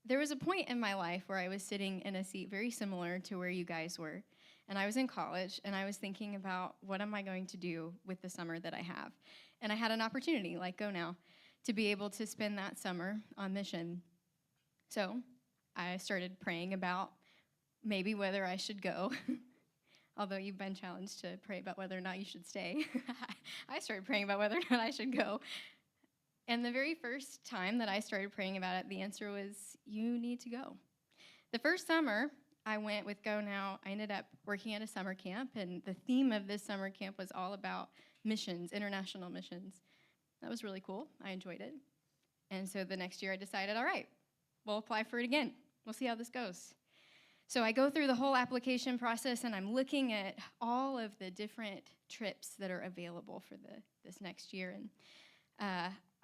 there was a point in my life where I was sitting in a seat very similar to where you guys were, and I was in college, and I was thinking about what am I going to do with the summer that I have. And I had an opportunity, like Go Now, to be able to spend that summer on mission. So I started praying about maybe whether I should go, although you've been challenged to pray about whether or not you should stay. I started praying about whether or not I should go. And the very first time that I started praying about it, the answer was, you need to go. The first summer I went with Go Now, I ended up working at a summer camp, and the theme of this summer camp was all about missions, international missions. That was really cool. I enjoyed it. And so the next year I decided, all right, we'll apply for it again. We'll see how this goes. So I go through the whole application process, and I'm looking at all of the different trips that are available for this next year. And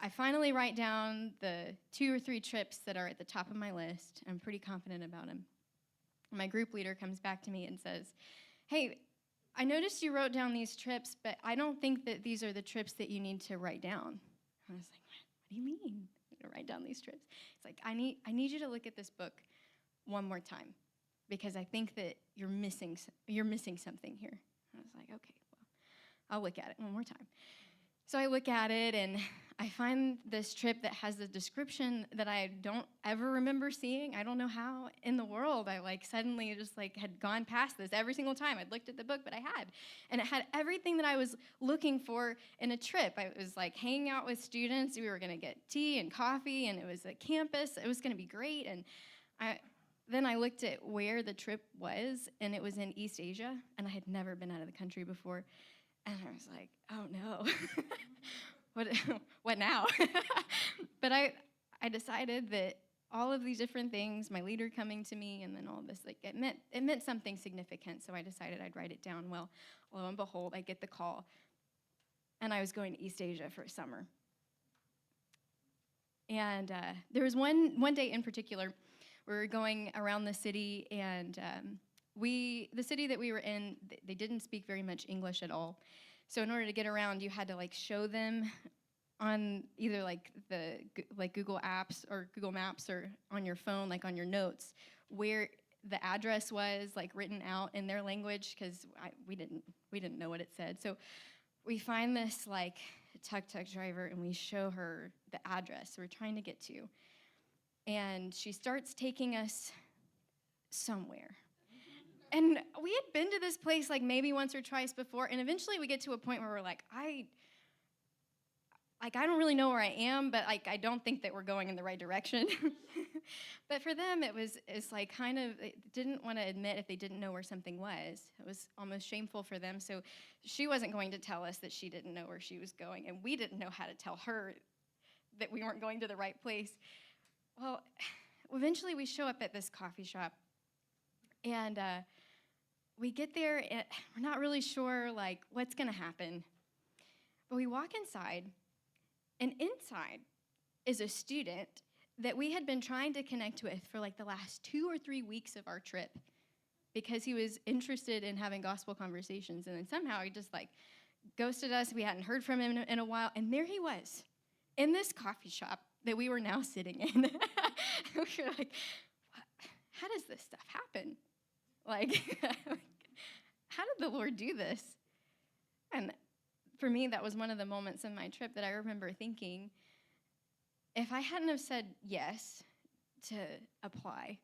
I finally write down the 2 or 3 trips that are at the top of my list. I'm pretty confident about them. My group leader comes back to me and says, hey, I noticed you wrote down these trips, but I don't think that these are the trips that you need to write down. I was like, what do you mean? I'm going to write down these trips. It's like, I need you to look at this book one more time, because I think that you're missing something here. I was like, okay, well, I'll look at it one more time. So I look at it, and I find this trip that has a description that I don't ever remember seeing. I don't know how in the world I suddenly just had gone past this every single time. I'd looked at the book, but I had. And it had everything that I was looking for in a trip. I was hanging out with students. We were going to get tea and coffee, and it was a campus. It was going to be great. And then I looked at where the trip was, and it was in East Asia, and I had never been out of the country before. And I was like, oh no, what now? But I decided that all of these different things, my leader coming to me, and then all this, it meant something significant. So I decided I'd write it down. Well, lo and behold, I get the call, and I was going to East Asia for a summer. And there was one day in particular, we were going around the city, and the city that we were in, they didn't speak very much English at all. So in order to get around, you had to show them on either the Google Apps or Google Maps, or on your phone, on your notes, where the address was written out in their language, because we didn't know what it said. So we find this tuk-tuk driver, and we show her the address we're trying to get to, and she starts taking us somewhere. And we had been to this place maybe once or twice before, and eventually we get to a point where we're I don't really know where I am, but I don't think that we're going in the right direction. But for them, it's they didn't want to admit if they didn't know where something was. It was almost shameful for them. So she wasn't going to tell us that she didn't know where she was going, and we didn't know how to tell her that we weren't going to the right place. Well, eventually we show up at this coffee shop, and we get there, and we're not really sure what's going to happen. But we walk inside, and inside is a student that we had been trying to connect with for the last 2 or 3 weeks of our trip, because he was interested in having gospel conversations. And then somehow he just ghosted us. We hadn't heard from him in a while. And there he was in this coffee shop that we were now sitting in. We were what? How does this stuff happen? How did the Lord do this? And for me, that was one of the moments in my trip that I remember thinking, if I hadn't have said yes to apply,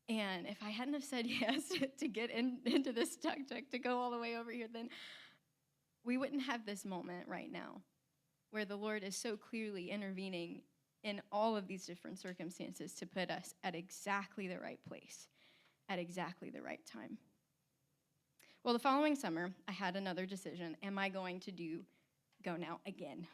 and if I hadn't have said yes to get into this tuk-tuk, to go all the way over here, then we wouldn't have this moment right now where the Lord is so clearly intervening in all of these different circumstances to put us at exactly the right place, at exactly the right time. Well, the following summer, I had another decision. Am I going to Go Now again?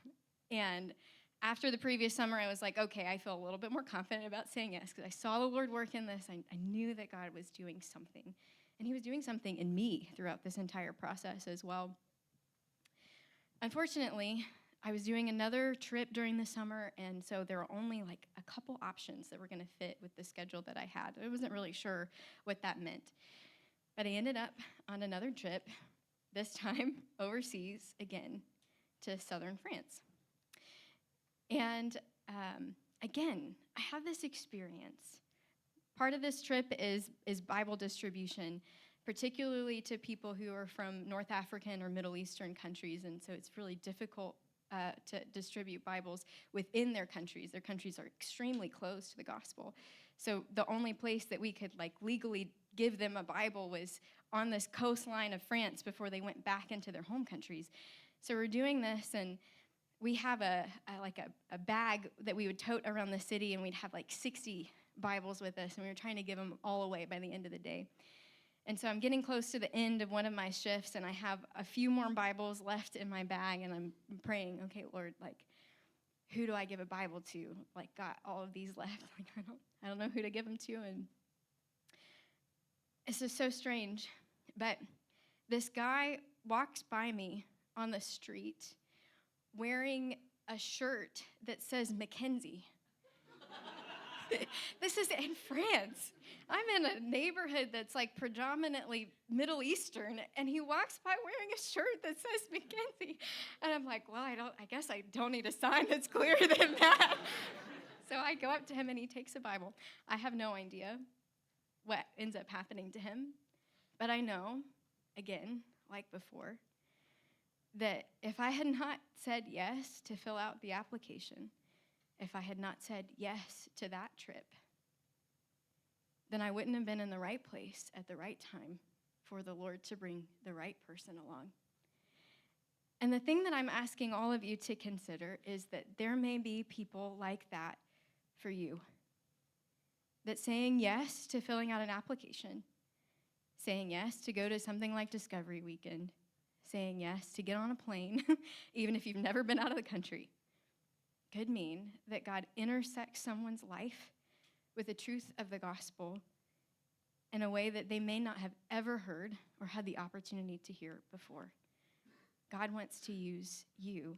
And after the previous summer, I was okay, I feel a little bit more confident about saying yes, because I saw the Lord work in this. I knew that God was doing something, and he was doing something in me throughout this entire process as well. Unfortunately, I was doing another trip during the summer, and so there were only a couple options that were going to fit with the schedule that I had. I wasn't really sure what that meant. But I ended up on another trip, this time overseas again, to southern France. And again, I have this experience. Part of this trip is Bible distribution, particularly to people who are from North African or Middle Eastern countries, and so it's really difficult to distribute Bibles within their countries. Their countries are extremely closed to the gospel. So the only place that we could legally give them a Bible was on this coastline of France before they went back into their home countries. So we're doing this, and we have a bag that we would tote around the city, and we'd have 60 Bibles with us, and we were trying to give them all away by the end of the day. And so I'm getting close to the end of one of my shifts, and I have a few more Bibles left in my bag, and I'm praying, okay, Lord, who do I give a Bible to? Got all of these left. I don't know who to give them to. And it's just so strange. But this guy walks by me on the street wearing a shirt that says Mackenzie. This is in France. I'm in a neighborhood that's predominantly Middle Eastern, and he walks by wearing a shirt that says Mackenzie. And I'm like, well, I guess I don't need a sign that's clearer than that. So I go up to him, and he takes a Bible. I have no idea what ends up happening to him, but I know, again, like before, that if I had not said yes to fill out the application, if I had not said yes to that trip, then I wouldn't have been in the right place at the right time for the Lord to bring the right person along. And the thing that I'm asking all of you to consider is that there may be people like that for you. That saying yes to filling out an application, saying yes to go to something like Discovery Weekend, saying yes to get on a plane, even if you've never been out of the country, could mean that God intersects someone's life with the truth of the gospel in a way that they may not have ever heard or had the opportunity to hear before. God wants to use you.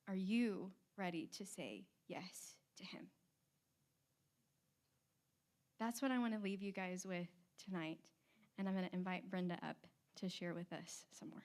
Are you ready to say yes to him? That's what I want to leave you guys with tonight, and I'm going to invite Brenda up to share with us some more.